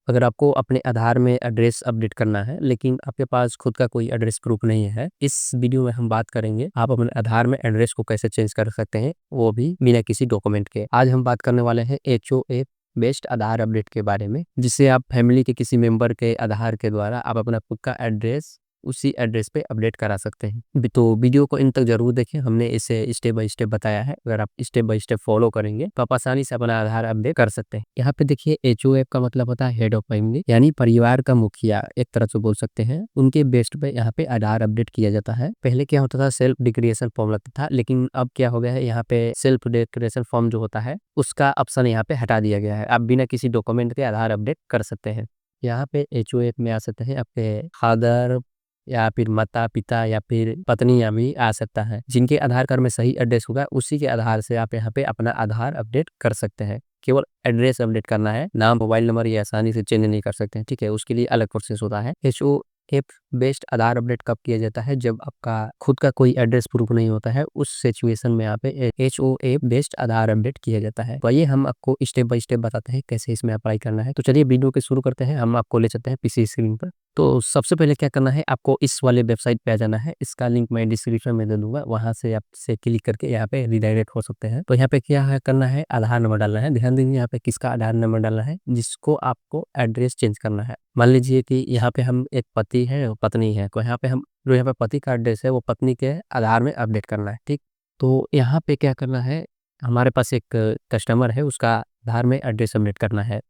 अगर आपको अपने आधार में एड्रेस अपडेट करना है लेकिन आपके पास खुद का कोई एड्रेस प्रूफ नहीं है, इस वीडियो में हम बात करेंगे आप अपने आधार में एड्रेस को कैसे चेंज कर सकते हैं, वो भी बिना किसी डॉक्यूमेंट के। आज हम बात करने वाले हैं HOA बेस्ड आधार अपडेट के बारे में, जिससे आप फैमिली के किसी मेंबर के आधार के द्वारा आप अपना खुद का एड्रेस उसी एड्रेस पे अपडेट करा सकते हैं। तो वीडियो को इन तक जरूर देखें, हमने इसे स्टेप बाय स्टेप बताया है। अगर आप स्टेप बाय स्टेप फॉलो करेंगे तो आप आसानी से अपना आधार अपडेट कर सकते हैं। यहाँ पे देखिए HOF का मतलब होता है हेड ऑफ फैमिली, यानी परिवार का मुखिया एक तरह से बोल सकते हैं। उनके बेस्ट पे यहाँ पे आधार अपडेट किया जाता है। पहले क्या होता था, सेल्फ डिक्लेरेशन फॉर्म लगता था, लेकिन अब क्या हो गया है, यहाँ पे सेल्फ डिक्लेरेशन फॉर्म जो होता है उसका ऑप्शन यहाँ पे हटा दिया गया है। आप बिना किसी डॉक्यूमेंट के आधार अपडेट कर सकते हैं। यहाँ पे HOF में आ सकते हैं आपके फादर या फिर माता पिता या फिर पत्नी या भी आ सकता है। जिनके आधार कार्ड में सही एड्रेस होगा उसी के आधार से आप यहाँ पे अपना आधार अपडेट कर सकते हैं। केवल एड्रेस अपडेट करना है, नाम मोबाइल नंबर ये आसानी से चेंज नहीं कर सकते हैं, ठीक है। उसके लिए अलग प्रोसेस होता है। HOF बेस्ड आधार अपडेट कब किया जाता है, जब आपका खुद का कोई एड्रेस प्रूफ नहीं होता है, उस सिचुएशन में यहाँ पे HOF बेस्ड आधार अपडेट किया जाता है। तो ये हम आपको स्टेप बाय स्टेप बताते हैं कैसे इसमें अप्लाई करना है। तो चलिए वीडियो के शुरू करते हैं। हम आपको ले चलते हैं पीसी स्क्रीन पर। तो सबसे पहले क्या करना है, आपको इस वाले वेबसाइट पे आ जाना है। इसका लिंक मैं डिस्क्रिप्शन में दे दूंगा, वहां से आप से क्लिक करके यहाँ पे रिडायरेक्ट हो सकते हैं। तो यहाँ पे क्या है करना है, आधार नंबर डालना है। ध्यान दीजिए यहाँ पे किसका आधार नंबर डालना है, जिसको आपको एड्रेस चेंज करना है। मान लीजिए कि यहाँ पे हम एक पति है और पत्नी है, तो यहाँ पे हम जो यहाँ पे पति का एड्रेस है वो पत्नी के आधार में अपडेट करना है, ठीक। तो यहाँ पे क्या करना है, हमारे पास एक कस्टमर है, उसका आधार में एड्रेस अपडेट करना है।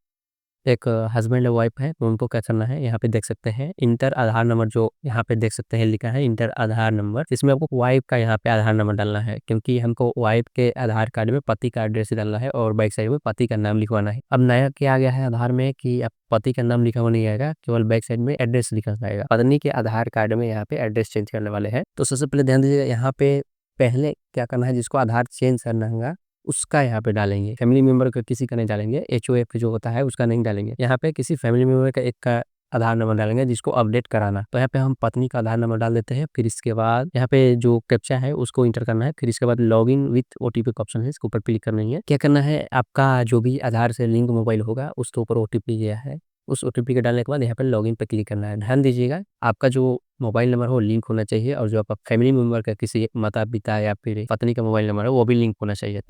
एक हस्बैंड और वाइफ है, तो उनको क्या करना है, यहाँ पे देख सकते हैं इंटर आधार नंबर, जो यहाँ पे देख सकते हैं लिखा है इंटर आधार नंबर। इसमें आपको वाइफ का यहाँ पे आधार नंबर डालना है, क्योंकि हमको वाइफ के आधार कार्ड में पति का एड्रेस डालना है और बैक साइड में पति का नाम लिखवाना है। अब नया क्या आ गया है आधार में कि अब पति का नाम लिखा हुआ नहीं आएगा, केवल बैक साइड में एड्रेस लिखा जाएगा। पत्नी के आधार कार्ड में यहाँ पे एड्रेस चेंज करने वाले हैं। तो सबसे पहले ध्यान दीजिएगा, यहाँ पे पहले क्या करना है, जिसको आधार चेंज करना होगा उसका यहाँ पे डालेंगे। फैमिली मेंबर का किसी का नहीं डालेंगे, HOF जो होता है उसका नहीं डालेंगे। यहाँ पे किसी फैमिली मेंबर का एक का आधार नंबर डालेंगे जिसको अपडेट कराना। तो यहाँ पे हम पत्नी का आधार नंबर डाल देते हैं। फिर इसके बाद यहाँ पे जो कैप्चा है उसको इंटर करना है। फिर इसके बाद लॉगिन विथ OTP का ऑप्शन है, इसके ऊपर क्लिक करना है। क्या करना है, आपका जो भी आधार से लिंक मोबाइल होगा उसके ऊपर OTP गया है, उस OTP के डालने के बाद यहाँ पे लॉगिन पे क्लिक करना है। ध्यान दीजिएगा आपका जो मोबाइल नंबर हो लिंक होना चाहिए, और जो आपका फैमिली मेंबर का किसी माता पिता या फिर पत्नी का मोबाइल नंबर है वो भी लिंक होना चाहिए,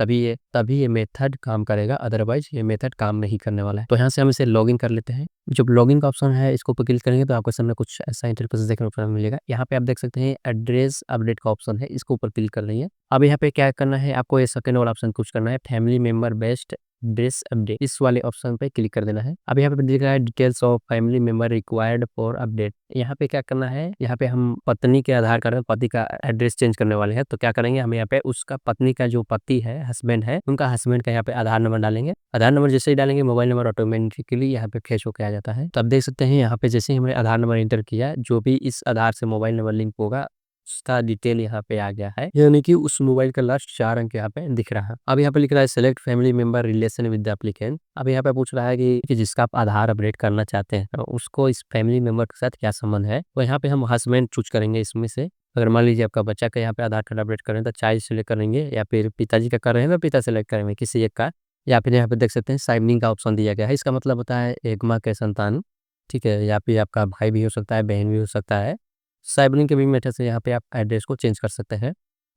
तभी ये मेथड काम करेगा। अदरवाइज ये मेथड काम नहीं करने वाला है। तो यहाँ से हम इसे लॉगिन कर लेते हैं। जब लॉगिन का ऑप्शन है इसको क्लिक करेंगे तो आपके सामने कुछ ऐसा इंटरफेस देखने को मिलेगा। यहाँ पे आप देख सकते हैं एड्रेस अपडेट का ऑप्शन है, इसको ऊपर क्लिक कर लेंगे। अब यहाँ पे क्या करना है, आपको ये सेकंड वाला ऑप्शन कुछ करना है, family member based address update, इस वाले ऑप्शन पे क्लिक कर देना है। अब यहाँ पे दिख रहा है details of family member required for update. यहाँ पे क्या करना है, यहाँ पे हम पत्नी के आधार कार्ड में पति का एड्रेस चेंज करने वाले हैं। तो क्या करेंगे, हम यहाँ पे उसका पत्नी का जो पति है, हस्बैंड है, उनका हस्बैंड का यहाँ पे आधार नंबर डालेंगे। आधार नंबर जैसे ही डालेंगे मोबाइल नंबर ऑटोमेटिकली यहाँ पे फेच होकर आ जाता है। तो आप देख सकते हैं यहाँ पे जैसे ही हमने आधार नंबर इंटर किया, जो भी इस आधार से मोबाइल नंबर लिंक होगा उसका डिटेल यहाँ पे आ गया है, यानी कि उस मोबाइल का लास्ट 4 अंक यहाँ पे दिख रहा है। अब यहाँ पे लिख रहा है select family member relation with the applicant. अब यहाँ पे पूछ रहा है कि जिसका आप आधार अपडेट करना चाहते हैं तो उसको इस फैमिली मेंबर के साथ क्या संबंध है। तो यहाँ पे हम हस्बैंड चूज करेंगे इसमें से। अगर मान लीजिए आपका बच्चा का यहाँ पे आधार कार्ड अपडेट करें तो चाइल्ड सेलेक्ट करेंगे, या फिर पिताजी का कर रहे हैं तो पिता सेलेक्ट करेंगे किसी एक का, या फिर यहाँ पे देख सकते हैं साइबलिंग का ऑप्शन दिया गया है। इसका मतलब होता है एक माँ के संतान, ठीक है, या फिर आपका भाई भी हो सकता है, बहन भी हो सकता है। साइबलिंग के भी मेथड से यहाँ पे आप एड्रेस को चेंज कर सकते हैं।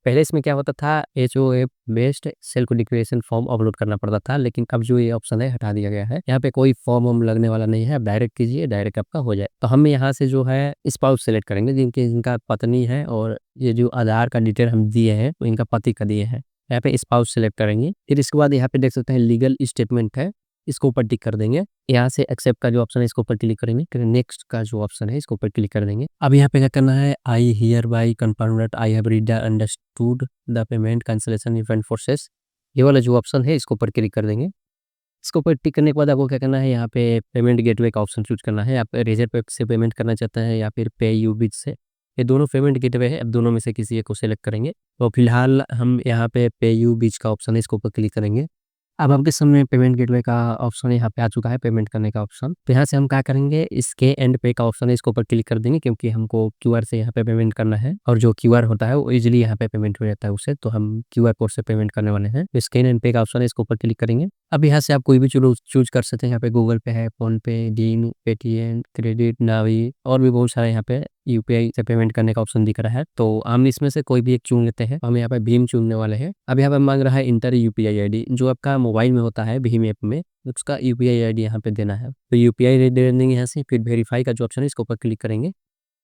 पहले इसमें क्या होता था, HOF based self declaration form upload करना पड़ता था, लेकिन अब जो ये ऑप्शन है हटा दिया गया है। यहाँ पे कोई फॉर्म हम लगने वाला नहीं है, आप डायरेक्ट कीजिए, डायरेक्ट आपका हो जाए। तो हम यहाँ से जो है स्पाउस सेलेक्ट करेंगे, जिनका पत्नी है, और ये जो आधार का डिटेल हम दिए हैं तो इनका पति का दिए हैं। यहाँ पे स्पाउस सेलेक्ट करेंगे। फिर इसके बाद यहाँ पे देख सकते हैं लीगल स्टेटमेंट है, इसको ऊपर टिक कर देंगे। यहाँ से एक्सेप्ट का जो ऑप्शन है इसको ऊपर क्लिक करेंगे, फिर नेक्स्ट का जो ऑप्शन है इसको ऊपर क्लिक कर देंगे। अब यहाँ पे क्या करना है, I hear by confirm that I have read understood the payment cancellation event process, ये वाला जो ऑप्शन है इसको ऊपर क्लिक कर देंगे। इसको ऊपर टिक करने के बाद आपको क्या करना है, यहाँ पे पेमेंट गेटवे का ऑप्शन चूज करना है। आप रेजर पे से पेमेंट करना चाहते हैं या फिर पे यू बिच से, ये दोनों पेमेंट गेटवे है, अब दोनों में से किसी एक को सिलेक्ट करेंगे। तो फिलहाल हम यहाँ पे यू बिच का ऑप्शन है, इसको ऊपर क्लिक करेंगे। अब आपके सामने पेमेंट गेटवे का ऑप्शन यहाँ पे आ चुका है, पेमेंट करने का ऑप्शन। तो यहाँ से हम क्या करेंगे, इसके एंड पे का ऑप्शन है, इसको ऊपर क्लिक कर देंगे, क्योंकि हमको QR से यहाँ पे पेमेंट करना है, और जो QR होता है वो इजीली यहाँ पे पेमेंट हो जाता है उससे। तो हम QR कोड से पेमेंट करने वाले हैं। स्कैन एंड पे का ऑप्शन है, इसको ऊपर क्लिक करेंगे। अब यहाँ से आप कोई भी चूज़ कर सकते हैं। यहाँ पे गूगल पे है, फ़ोनपे, भीम, पेटीएम, क्रेडिट, नावी और भी बहुत सारे यहाँ पे यूपीआई से पेमेंट करने का ऑप्शन दिख रहा है। तो हम इसमें से कोई भी एक चुन लेते हैं। हम यहाँ पे भीम चुनने वाले हैं। अब यहाँ पे माँग रहा है इंटर यूपीआई आईडी, जो आपका मोबाइल में होता है भीम ऐप में, उसका यूपीआई आईडी यहाँ पे देना है। तो यूपीआई दे देंगे यहाँ से, फिर वेरीफाई का जो ऑप्शन है इसके ऊपर क्लिक करेंगे।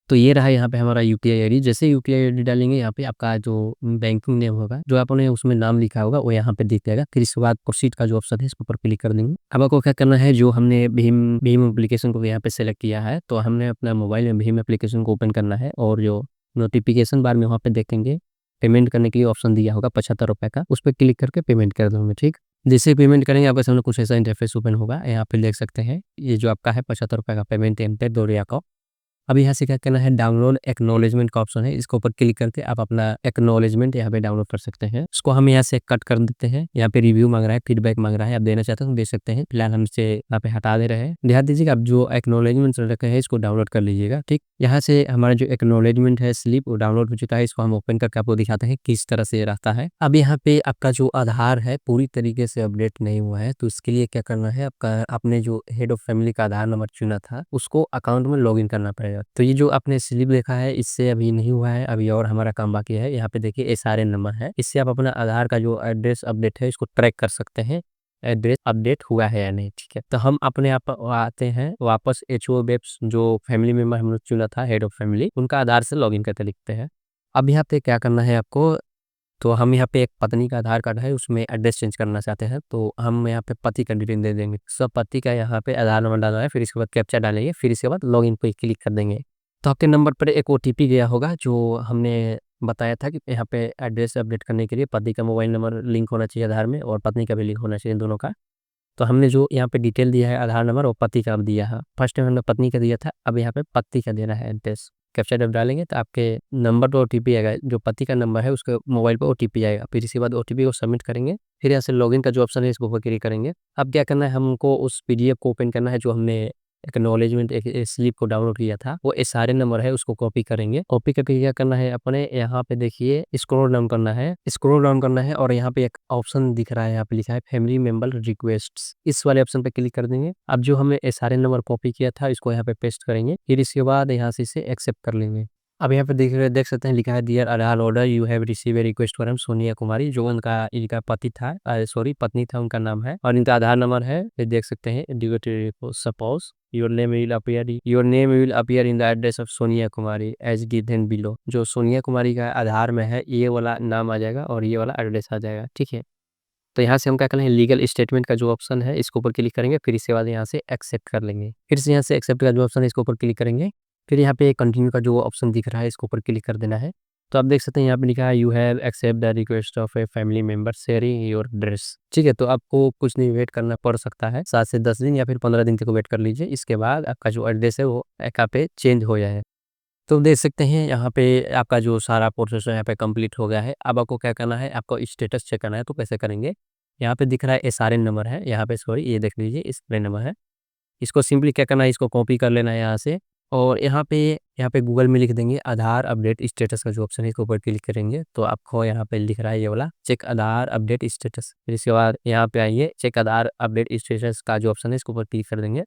तो ये रहा यहाँ पे हमारा यूपीआई आईडी। जैसे यूपीआई आईडी डालेंगे, यहाँ पे आपका जो बैंकिंग नेम होगा, जो आपने उसमें नाम लिखा होगा, वो यहाँ पे दिख जाएगा। फिर इसके बाद प्रोसीड का जो ऑप्शन है इसके ऊपर क्लिक कर देंगे। अब आपको क्या करना है, जो हमने भीम भीम एप्लीकेशन को यहाँ पे सेलेक्ट किया है, तो हमने अपना मोबाइल में भीम एप्लीकेशन को ओपन करना है और जो नोटिफिकेशन बार में वहाँ पे देखेंगे पेमेंट करने के लिए ऑप्शन दिया होगा 75 रुपये का, उस पर क्लिक करके पेमेंट कर दूँगे। ठीक, जैसे पेमेंट करेंगे आपके सामने कुछ ऐसा इंटरफेस ओपन होगा। यहाँ पे देख सकते हैं ये जो आपका है 75 रुपये का पेमेंट एमटेड दो का। अब यहाँ से क्या करना है, डाउनलोड एक्नॉलेजमेंट का ऑप्शन है, इसके ऊपर क्लिक करके आप अपना एक्नॉलेजमेंट यहाँ पे डाउनलोड कर सकते हैं। इसको हम यहाँ से कट कर देते हैं। यहाँ पे रिव्यू मांग रहा है, फीडबैक मांग रहा है, आप देना चाहते हैं तो दे सकते हैं। फिलहाल हम इसे यहाँ पे हटा दे रहे हैं। ध्यान दीजिएगा, आप जो एक्नॉलेजमेंट रखे हैं इसको डाउनलोड कर लीजिएगा। ठीक, यहाँ से हमारा जो एक्नॉलेजमेंट है स्लिप वो डाउनलोड हो चुका है। इसको हम ओपन करके आपको दिखाते हैं किस तरह से रहता है। अब यहाँ पे आपका जो आधार है पूरी तरीके से अपडेट नहीं हुआ है, तो इसके लिए क्या करना है, आपका आपने जो हेड ऑफ फैमिली का आधार नंबर चुना था उसको अकाउंट में लॉगिन करना पड़ेगा। तो ये जो आपने स्लिप देखा है इससे अभी नहीं हुआ है, अभी और हमारा काम बाकी है। यहाँ पे देखिए एसआरएन नंबर है, इससे आप अपना आधार का जो एड्रेस अपडेट है इसको ट्रैक कर सकते हैं, एड्रेस अपडेट हुआ है या नहीं। ठीक है, तो हम अपने आप आते हैं वापस एचओ वेब्स, जो फैमिली मेंबर हम लोग चुना था हेड ऑफ फैमिली, उनका आधार से लॉगिन करके लिखते हैं। अब यहाँ पे क्या करना है आपको, तो हम यहाँ पे एक पत्नी का आधार कार्ड है, उसमें एड्रेस चेंज करना चाहते हैं, तो हम यहाँ पे पति का डिटेल दे देंगे। सब पति का यहाँ पे आधार नंबर डालना है, फिर इसके बाद कैप्चा डालेंगे, फिर इसके बाद लॉगिन पे क्लिक कर देंगे। तो आपके नंबर पर एक ओटीपी गया होगा, जो हमने बताया था कि यहाँ पे एड्रेस अपडेट करने के लिए पति का मोबाइल नंबर लिंक होना चाहिए आधार में और पत्नी का भी लिंक होना चाहिए, दोनों का। तो हमने जो यहाँ पे डिटेल दिया है आधार नंबर और पति का अब दिया है। फर्स्ट टाइम हमने पत्नी का दिया था, अब यहाँ पे पति का देना है एड्रेस। कैप्चा जब डालेंगे तो आपके नंबर पर ओटीपी आएगा, जो पति का नंबर है उसके मोबाइल पर ओटीपी आएगा। फिर इसके बाद ओटीपी को सबमिट करेंगे, फिर यहाँ से लॉगिन का जो ऑप्शन है इसको ऊपर क्लिक करेंगे। अब क्या करना है, हमको उस पीडीएफ को ओपन करना है जो हमने एक्नॉलेजमेंट एक स्लिप को डाउनलोड किया था, वो सारे नंबर है उसको कॉपी करेंगे। कॉपी करके क्या करना है, अपने यहाँ पे देखिए स्क्रॉल डाउन करना है, स्क्रॉल डाउन करना है और यहाँ पे एक ऑप्शन दिख रहा है, यहाँ पे लिखा है फैमिली मेंबर रिक्वेस्ट्स, इस वाले ऑप्शन पे क्लिक कर देंगे। अब जो हमने सारे नंबर कॉपी किया था इसको यहाँ पे पेस्ट करेंगे, फिर इसके बाद यहाँ से इसे एक्सेप्ट कर लेंगे। अब यहाँ पे देख सकते हैं लिखा है dear Aadhaar holder you have receive a request from Sonia Kumari, जो इनका पति था, सॉरी पत्नी था, उनका नाम है और इनका आधार नंबर है, ये देख सकते हैं। Suppose your name will appear in the address of Sonia Kumari as given below. जो सोनिया कुमारी का आधार में है ये वाला नाम आ जाएगा और ये वाला एड्रेस आ जाएगा। ठीक है, तो यहाँ से हम क्या करेंगे, लीगल स्टेटमेंट का जो ऑप्शन है इसके ऊपर क्लिक करेंगे, फिर इसके बाद यहाँ से एक्सेप्ट कर लेंगे। फिर से यहाँ से एक्सेप्ट का जो ऑप्शन है इसके ऊपर क्लिक करेंगे, फिर यहाँ पे कंटिन्यू का जो ऑप्शन दिख रहा है इसके ऊपर क्लिक कर देना है। तो आप देख सकते हैं यहाँ पे लिखा है you have accept the request of a family member sharing your address. ठीक है, तो आपको कुछ नहीं वेट करना पड़ सकता है, 7 से 10 दिन या फिर 15 दिन तक वेट कर लीजिए। इसके बाद आपका जो एड्रेस है वो एक पे चेंज हो जाए। तो देख सकते हैं यहाँ पे आपका जो सारा प्रोसेस है यहाँ पे कंप्लीट हो गया है। अब आपको क्या करना है, आपको स्टेटस चेक करना है, तो कैसे करेंगे, यहाँ पे दिख रहा है एसआरएन नंबर है, यहाँ पे सॉरी ये देख लीजिए एसआरएन नंबर है। इसको सिंपली क्या करना है, इसको कॉपी कर लेना है यहाँ से और यहाँ पे गूगल में लिख देंगे आधार अपडेट स्टेटस का जो ऑप्शन है इसके ऊपर क्लिक करेंगे, तो आपको यहाँ पे लिख रहा है ये वाला चेक आधार अपडेट स्टेटस। फिर इसके बाद यहाँ पे आइए, चेक आधार अपडेट स्टेटस का जो ऑप्शन है इसके ऊपर क्लिक कर देंगे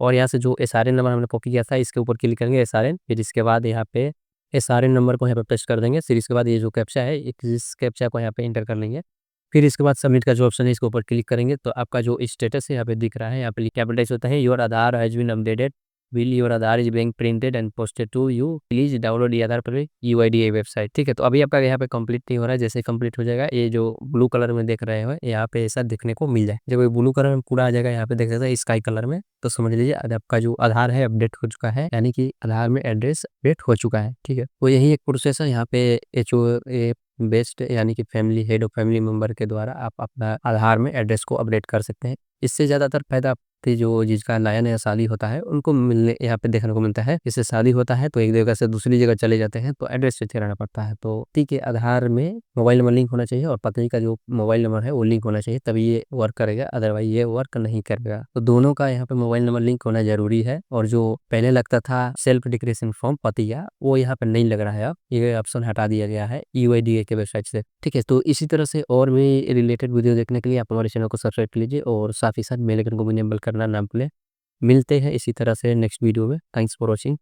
और यहाँ से जो एसआरएन नंबर हमने कॉपी किया था इसके ऊपर क्लिक करेंगे एसआरएन। फिर इसके बाद यहाँ पे एसआरएन नंबर को यहाँ पे पेस्ट कर देंगे। फिर इसके बाद ये जो कैप्चा है इस कैप्चा को यहाँ पे एंटर कर लेंगे। फिर इसके बाद सबमिट का जो ऑप्शन है इसके ऊपर क्लिक करेंगे, तो आपका जो स्टेटस है यहाँ पे दिख रहा है, यहाँ पे कैपिटलाइज होता है your Aadhaar has been updated, will your Aadhaar is being printed and posted to you, please download ये आधार पर यूआईडीएआई वेबसाइट। ठीक है, तो अभी आपका यहाँ पे कंप्लीट नहीं हो रहा है, जैसे कंप्लीट हो जाएगा ये जो ब्लू कलर में देख रहे हो यहाँ पे ऐसा देखने को मिल जाए, जब ये ब्लू कलर में पूरा आ जाएगा यहाँ पे देख सकते हैं स्काई कलर में, तो समझ लीजिए आपका जो आधार है अपडेट हो चुका है, यानी कि आधार में एड्रेस अपडेट हो चुका है। ठीक है, तो यही एक प्रोसेस है यहाँ पे एचओ बेस्ट यानी कि family head of family member के द्वारा आप अपना आधार में एड्रेस को अपडेट कर सकते हैं। इससे ज़्यादातर फायदा व्यक्ति जो जिसका नया-नया शादी होता है, उनको मिलने यहाँ पे देखने को मिलता है। जैसे शादी होता है तो एक जगह से दूसरी जगह चले जाते हैं तो एड्रेस चेंज कराना पड़ता है। तो पति के आधार में मोबाइल नंबर लिंक होना चाहिए और पत्नी का जो मोबाइल नंबर है वो लिंक होना चाहिए, तभी ये वर्क करेगा, अदरवाइज़ ये वर्क नहीं करेगा। तो दोनों का यहाँ पे मोबाइल नंबर लिंक होना ज़रूरी है और जो पहले लगता था सेल्फ डिक्लेरेशन फॉर्म पति का, वो यहाँ पे नहीं लग रहा है अब, ये ऑप्शन हटा दिया गया है यूआईडीएआई के वेबसाइट से। ठीक है, तो इसी तरह से और भी रिलेटेड वीडियो देखने के लिए आप हमारे चैनल को सब्सक्राइब कर लीजिए और साथ ही साथ बेल आइकन को भी इनेबल करना ना भूलें। मिलते हैं इसी तरह से नेक्स्ट वीडियो में। Thanks for watching.